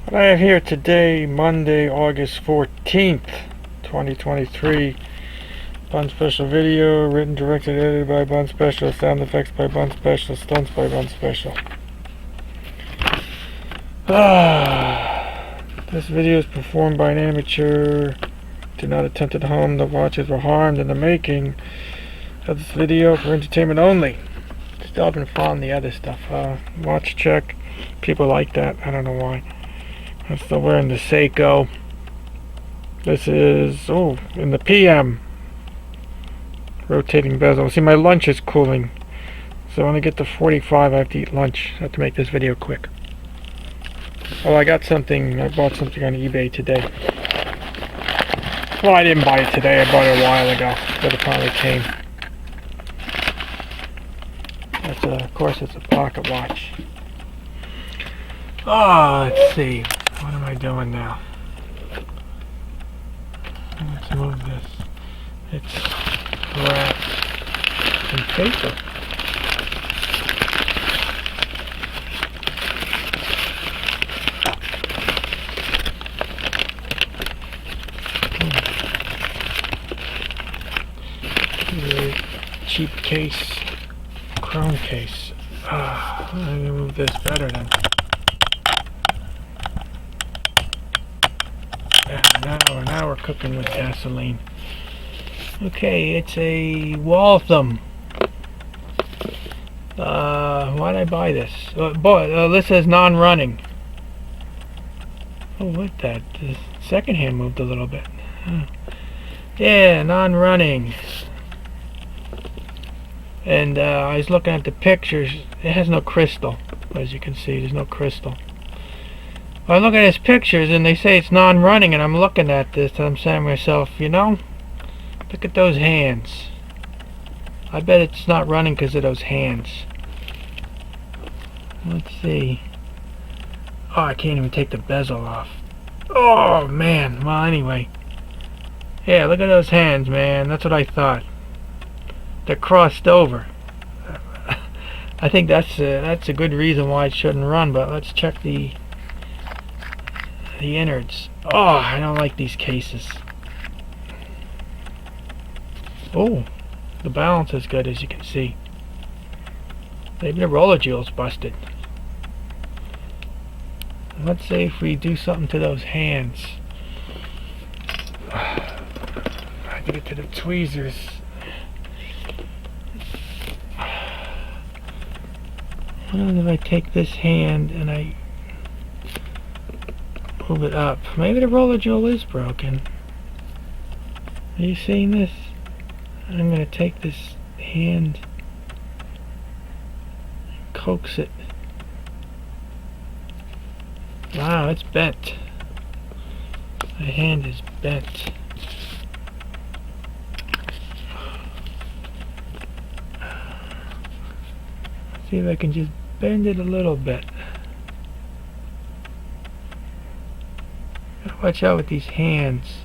What I have here today, Monday, August 14th, 2023. Bun Special video, written, directed, edited by Bun Special, sound effects by Bun Special, stunts by Bun Special. This video is performed by an amateur. Do not attempt at home. The watches were harmed in the making of this video for entertainment only. Still haven't found the other stuff. Watch check. People like that. I don't know why. I'm still wearing the Seiko. This is, in the PM. Rotating bezel. See, my lunch is cooling. So when I get to 45, I have to eat lunch. I have to make this video quick. Oh, I bought something on eBay today. Well, I didn't buy it today. I bought it a while ago. But it finally came. Of course, it's a pocket watch. Let's see. What am I doing now? Let's move this. It's wrapped in paper. Really cheap case, chrome case. I'm gonna move this better then. Now we're cooking with gasoline. Okay, it's a Waltham. Why'd I buy this? This says non-running. Oh, what that? The second hand moved a little bit. Yeah, non-running. And I was looking at the pictures. It has no crystal, as you can see. There's no crystal. I look at his pictures and they say it's non-running, and I'm looking at this and I'm saying to myself, you know, look at those hands. I bet it's not running because of those hands. Let's see. Oh, I can't even take the bezel off. Oh, man. Well, anyway. Yeah, look at those hands, man. That's what I thought. They're crossed over. I think that's a good reason why it shouldn't run, but let's check the innards. Oh, I don't like these cases. Oh, the balance is good, as you can see. Maybe the roller jewel's busted. Let's see if we do something to those hands. I have to get to the tweezers. What if I take this hand and I move it up? Maybe the roller jewel is broken. Are you seeing this? I'm going to take this hand and coax it. Wow, it's bent. My hand is bent. Let's see if I can just bend it a little bit. Gotta watch out with these hands.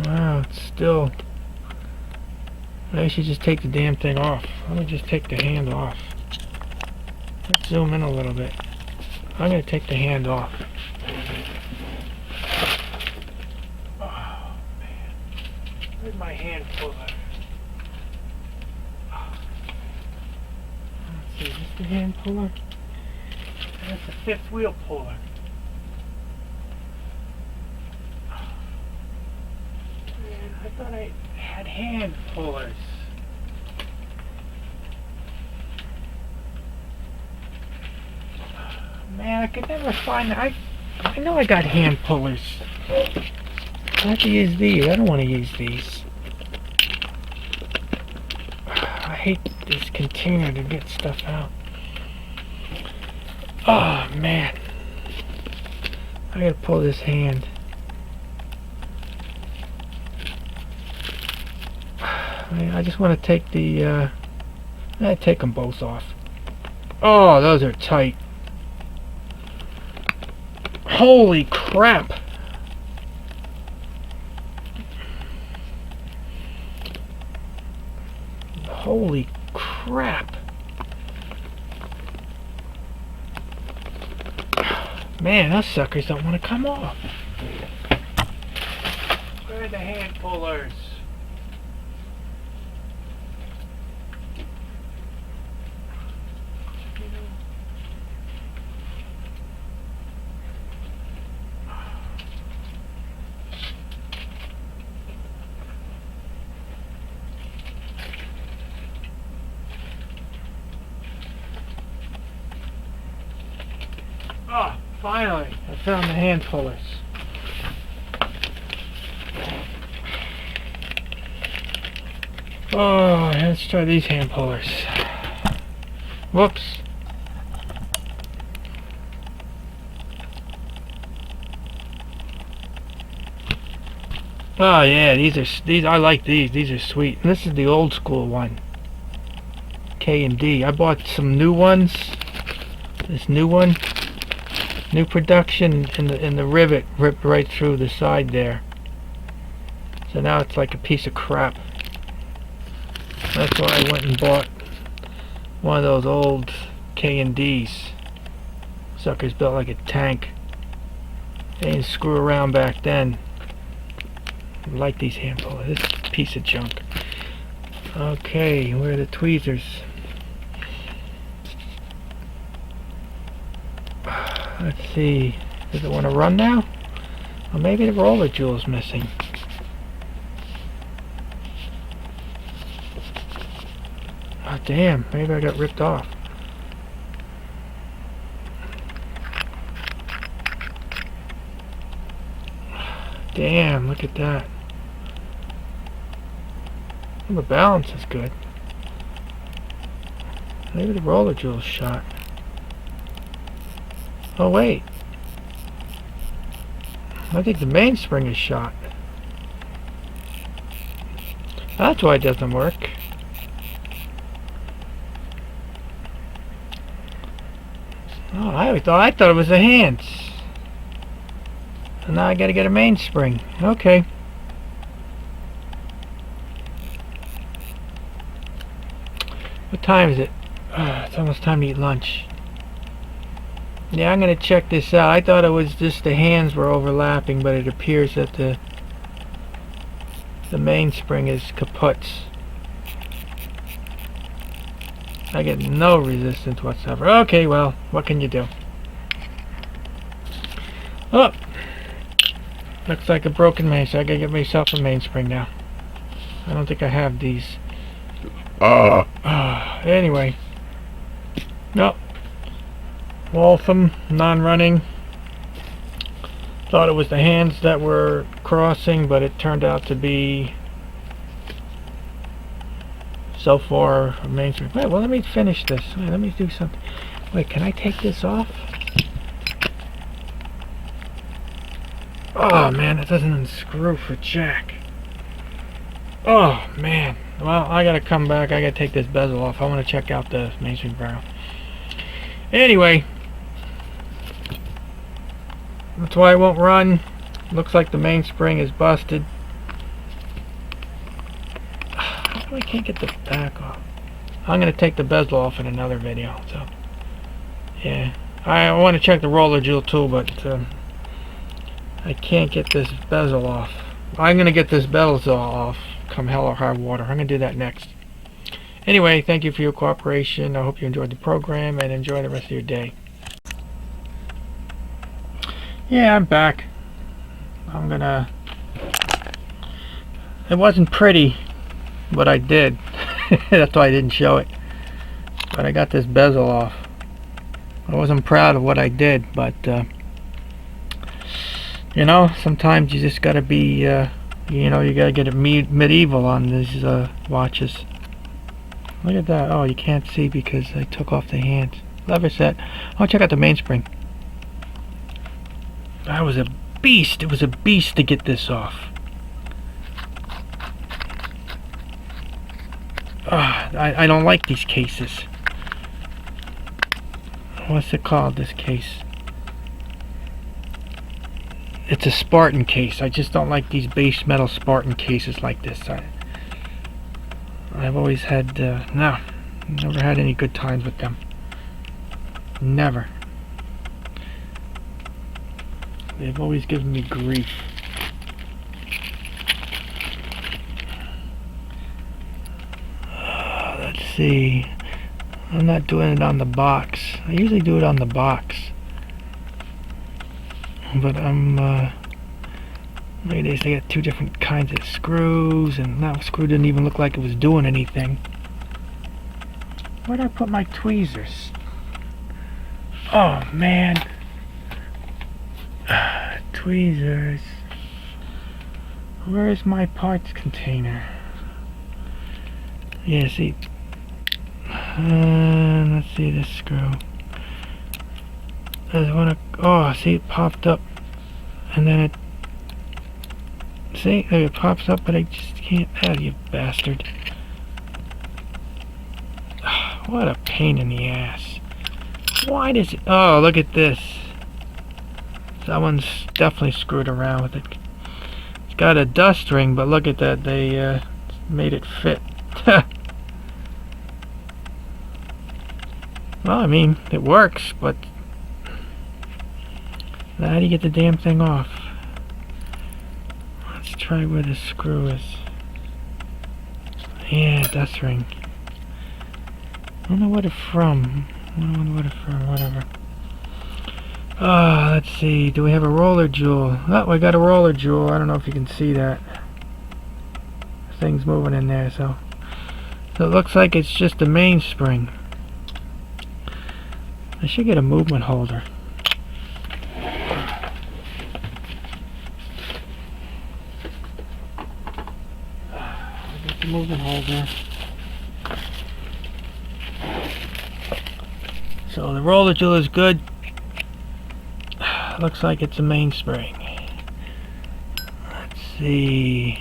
Wow, it's still... I should just take the damn thing off. Let me just take the hand off. Let's zoom in a little bit. I'm going to take the hand off. Oh, man. Where's my hand puller? Let's see, is this the hand puller? That's the fifth wheel puller. Man, I thought I had hand pullers. Man, I could never find... I know I got hand pullers. I have to use these. I don't want to use these. I hate this container to get stuff out. Oh, man. I gotta pull this hand. I just want to take the... I take them both off. Oh, those are tight. Holy crap! Holy crap! Man, those suckers don't want to come off. Where are the hand pullers? Oh, finally, I found the hand pullers. Oh, let's try these hand pullers. Whoops. Oh yeah, these I like these. These are sweet. And this is the old school one. K and D. I bought some new ones. This new one. New production, and the rivet ripped right through the side there. So now it's like a piece of crap. That's why I went and bought one of those old K&Ds. Suckers built like a tank. They didn't screw around back then. I like these hand pullers. This piece of junk. Okay, where are the tweezers? Let's see. Does it want to run now? Or maybe the roller jewel's missing. Oh damn, maybe I got ripped off. Damn, look at that. Well, the balance is good. Maybe the roller jewel's shot. Oh wait, I think the mainspring is shot. That's why it doesn't work. Oh, I thought it was the hands. And now I gotta get a mainspring. Okay. What time is it? It's almost time to eat lunch. Yeah, I'm gonna check this out. I thought it was just the hands were overlapping, but it appears that the mainspring is kaput. I get no resistance whatsoever. Okay, well, what can you do? Oh, looks like a broken main, so I gotta get myself a mainspring now. I don't think I have these. Anyway. No. Waltham, non-running. Thought it was the hands that were crossing, but it turned out to be so far a mainspring. Wait, well, let me finish this. Wait, let me do something. Wait, can I take this off? Oh man, it doesn't unscrew for jack. Oh man. Well, I gotta come back. I gotta take this bezel off. I want to check out the mainspring barrel. Anyway, that's why it won't run. Looks like the mainspring is busted. How come I can't get the back off? I'm gonna take the bezel off in another video. So, yeah, I want to check the roller jewel too, but I can't get this bezel off. I'm gonna get this bezel off, come hell or high water. I'm gonna do that next. Anyway, thank you for your cooperation. I hope you enjoyed the program and enjoy the rest of your day. Yeah, I'm back. It wasn't pretty what I did. That's why I didn't show it. But I got this bezel off. I wasn't proud of what I did, but you know, sometimes you just gotta be you know, you gotta get it medieval on these watches. Look at that. Oh, you can't see because I took off the hands. Lever set. Oh, check out the mainspring. That was a beast. It was a beast to get this off. I don't like these cases. What's it called, this case? It's a Spartan case. I just don't like these base metal Spartan cases like this. I've always had, no, never had any good times with them. Never. They've always given me grief. Let's see. I'm not doing it on the box. I usually do it on the box. But look at this, they got two different kinds of screws, and that screw didn't even look like it was doing anything. Where'd I put my tweezers? Oh man. Tweezers. Where's my parts container? Yeah, see. Let's see this screw. There's one. Oh, see, it popped up, and then it. See, there it pops up, but I just can't. Oh, you bastard! What a pain in the ass. Why does it? Oh, look at this. Someone's definitely screwed around with it. It's got a dust ring, but look at that. They made it fit. Well, I mean, it works, but now how do you get the damn thing off? Let's try where the screw is. Yeah, dust ring. I don't know what it's from. I don't know what it's from, whatever. Let's see. Do we have a roller jewel? Oh, we got a roller jewel. I don't know if you can see that. Thing's moving in there, so it looks like it's just a mainspring. I should get a movement holder. Get the movement holder. So the roller jewel is good. Looks like it's a mainspring. Let's see.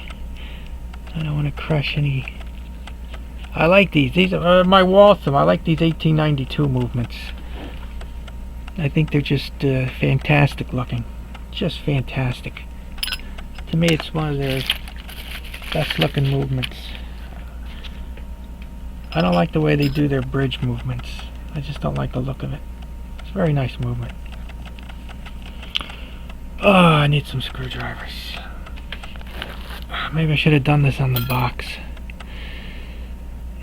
I don't want to crush any. I like these. These are my Waltham. I like these 1892 movements. I think they're just fantastic looking. Just fantastic. To me, it's one of their best looking movements. I don't like the way they do their bridge movements. I just don't like the look of it. It's a very nice movement. Oh, I need some screwdrivers. Maybe I should have done this on the box.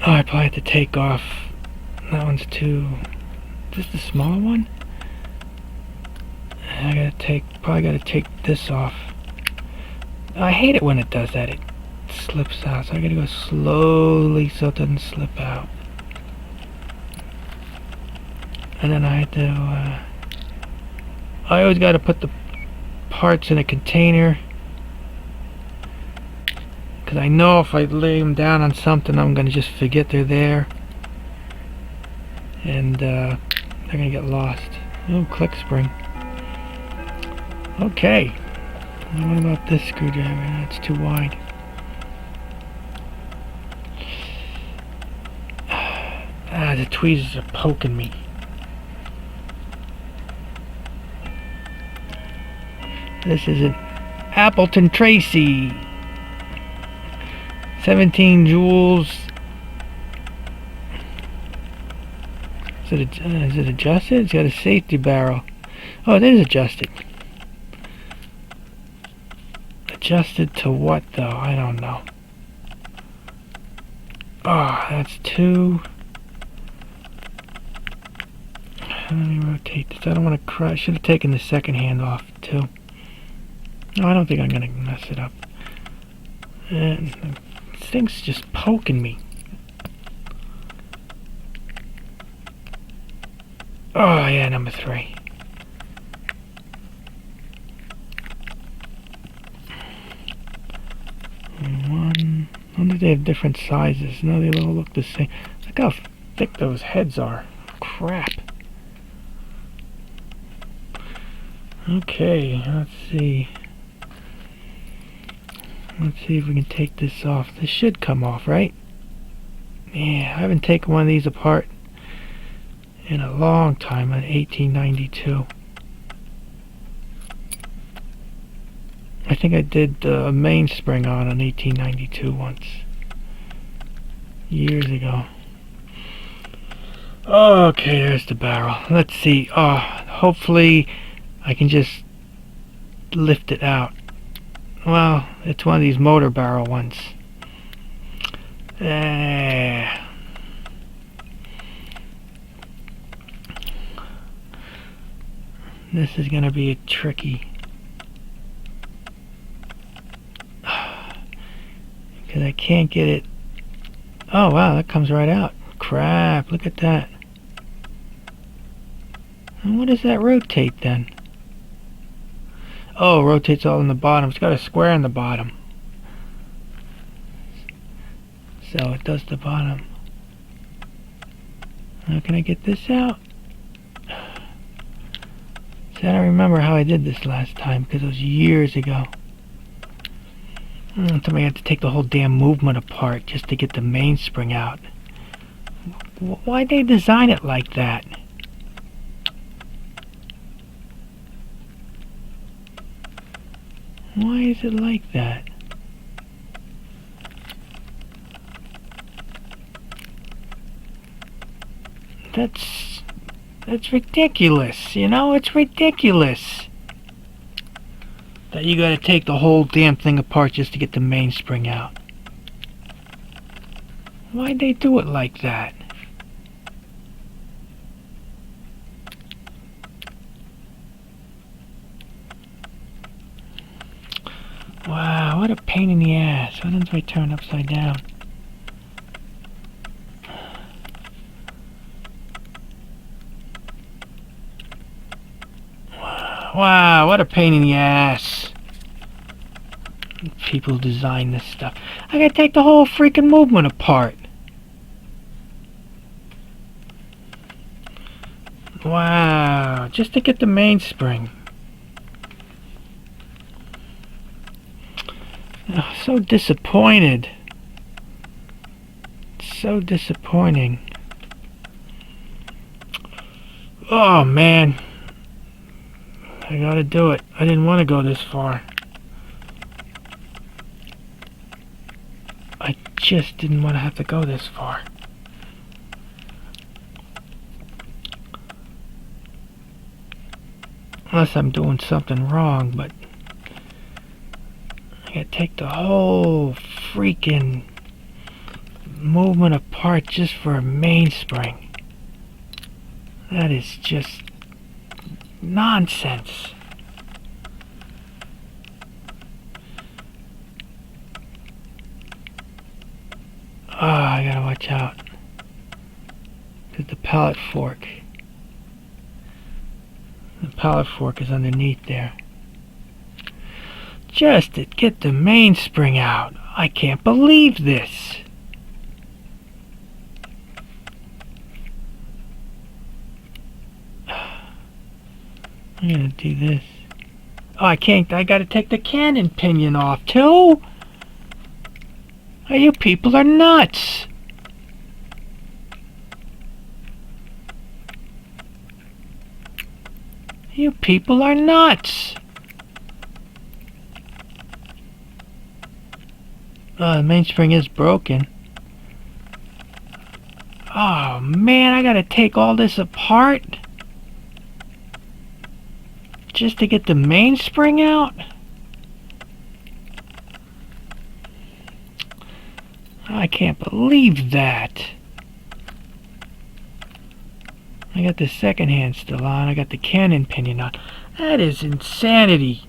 Oh, I probably have to take off. That one's too. Is this the small one? I probably gotta take this off. I hate it when it does that. It slips out, so I gotta go slowly so it doesn't slip out. And then I had to. I always gotta put the parts in a container, because I know if I lay them down on something, I'm gonna just forget they're there, and they're gonna get lost. Oh, click spring. Okay. What about this screwdriver? That's too wide. The tweezers are poking me. This is an Appleton Tracy. 17 joules. Is it adjusted? It's got a safety barrel. Oh, it is adjusted. Adjusted to what though? I don't know. Oh, that's two. Let me rotate this. I don't want to crush. I should have taken the second hand off too. No, I don't think I'm gonna mess it up. And this thing's just poking me. Oh yeah, number 3. One. I wonder if they have different sizes. No, they all look the same. Look how thick those heads are. Crap. Okay, let's see. Let's see if we can take this off. This should come off, right? Yeah, I haven't taken one of these apart in a long time, on 1892. I think I did a mainspring on 1892 once. Years ago. Okay, there's the barrel. Let's see. Hopefully I can just lift it out. Well, it's one of these motor barrel ones. This is gonna be a tricky, because I can't get it. Oh wow, that comes right out. Crap, look at that. And what does that rotate then? Oh, it rotates all in the bottom. It's got a square in the bottom, so it does the bottom. How can I get this out? See, I don't remember how I did this last time, because it was years ago. Somebody had to take the whole damn movement apart just to get the mainspring out. Why'd they design it like that? Why is it like that? That's ridiculous, you know? It's ridiculous that you gotta take the whole damn thing apart just to get the mainspring out. Why'd they do it like that? Wow, what a pain in the ass. Why didn't I turn upside down? Wow, what a pain in the ass. People design this stuff. I gotta take the whole freaking movement apart. Wow, just to get the mainspring. Oh, so disappointed. So disappointing. Oh man. I gotta do it. I didn't want to go this far. I just didn't want to have to go this far. Unless I'm doing something wrong, but I gotta take the whole freaking movement apart just for a mainspring. That is just nonsense. Oh, I gotta watch out. There's the pallet fork. The pallet fork is underneath there. Just to get the mainspring out. I can't believe this. I'm gonna do this. Oh, I can't. I gotta take the cannon pinion off too. Oh, you people are nuts. You people are nuts. Oh, the mainspring is broken. Oh man, I gotta take all this apart just to get the mainspring out? I can't believe that. I got the second hand still on. I got the cannon pinion on. That is insanity.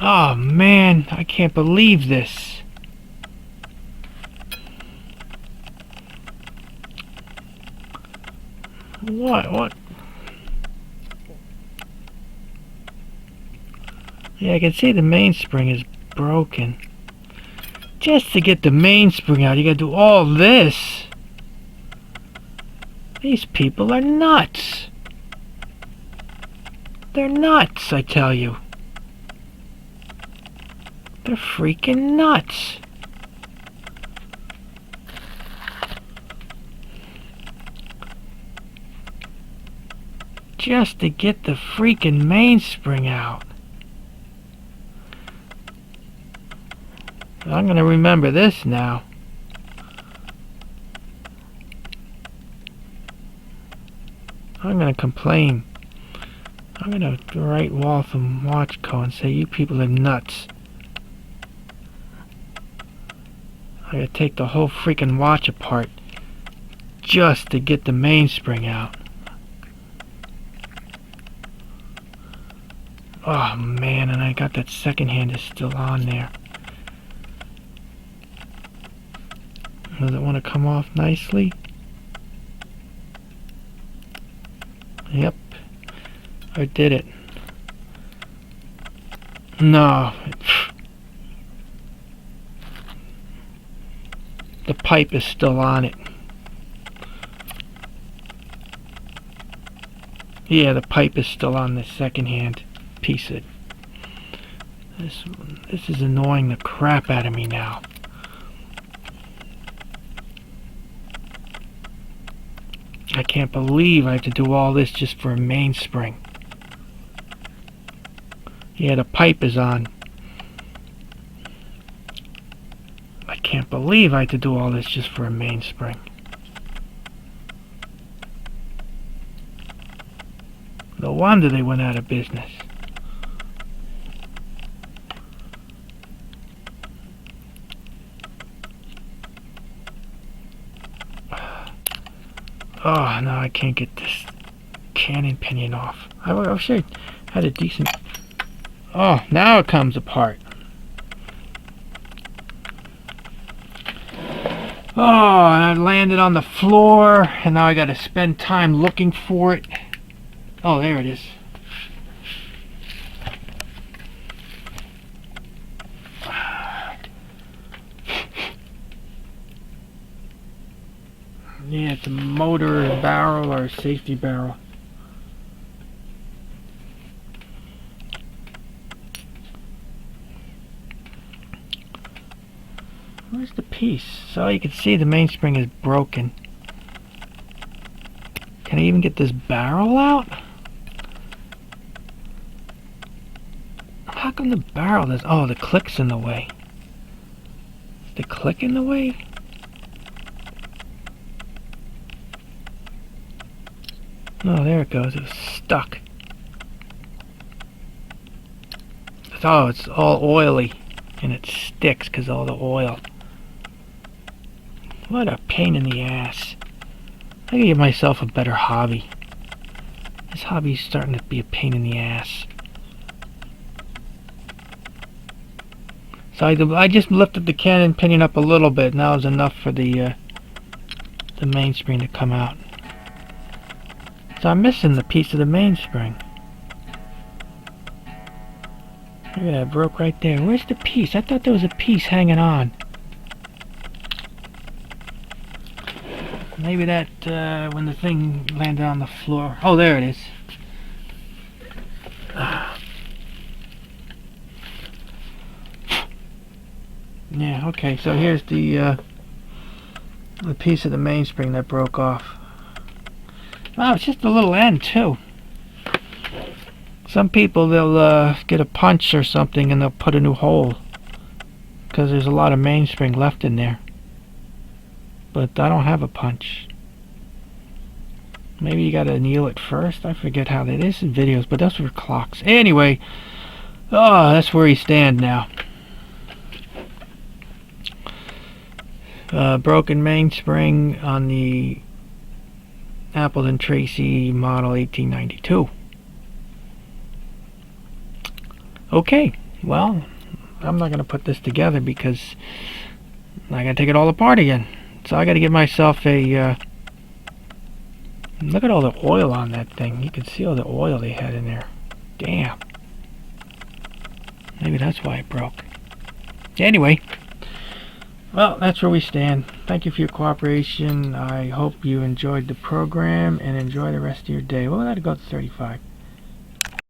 Oh man, I can't believe this. What? Yeah, I can see the mainspring is broken. Just to get the mainspring out, you gotta do all this. These people are nuts. They're nuts, I tell you. They're freaking nuts. Just to get the freaking mainspring out. I'm gonna remember this now. I'm gonna complain. I'm gonna write Waltham Watch Co. and say, you people are nuts. I gotta take the whole freaking watch apart just to get the mainspring out. Oh man, and I got that second hand is still on there. Does it want to come off nicely? Yep, I did it. No. The pipe is still on it. Yeah, the pipe is still on the second hand piece of it. This is annoying the crap out of me now. I can't believe I have to do all this just for a mainspring. Yeah, the pipe is on. I can't believe I had to do all this just for a mainspring. No wonder they went out of business. Oh, no, I can't get this cannon pinion off. I wish I had a decent... Oh, now it comes apart. Oh, and I landed on the floor, and now I gotta spend time looking for it. Oh, there it is. Yeah, it's a motor barrel or a safety barrel. Where's the piece? So you can see the mainspring is broken. Can I even get this barrel out? How come the barrel does... Oh, the click's in the way. Is the click in the way? Oh, there it goes. It was stuck. Oh, it's all oily. And it sticks because of all the oil. What a pain in the ass. I gotta give myself a better hobby. This hobby's starting to be a pain in the ass. So I just lifted the cannon pinion up a little bit. Now is enough for the mainspring to come out. So I'm missing the piece of the mainspring. Look at that, it broke right there. Where's the piece? I thought there was a piece hanging on. Maybe that, when the thing landed on the floor. Oh, there it is. Yeah, okay, so here's the piece of the mainspring that broke off. Oh, it's just a little end, too. Some people, they'll get a punch or something and they'll put a new hole. Because there's a lot of mainspring left in there. But I don't have a punch. Maybe you gotta anneal it first? I forget how that is in videos, but that's for clocks. Anyway, oh, that's where we stand now. Broken mainspring on the Appleton Tracy model 1892. Okay, well, I'm not going to put this together because I got to take it all apart again. So I got to get myself a... look at all the oil on that thing. You can see all the oil they had in there. Damn. Maybe that's why it broke. Anyway, well, that's where we stand. Thank you for your cooperation. I hope you enjoyed the program and enjoy the rest of your day. Well, that'll go to 35.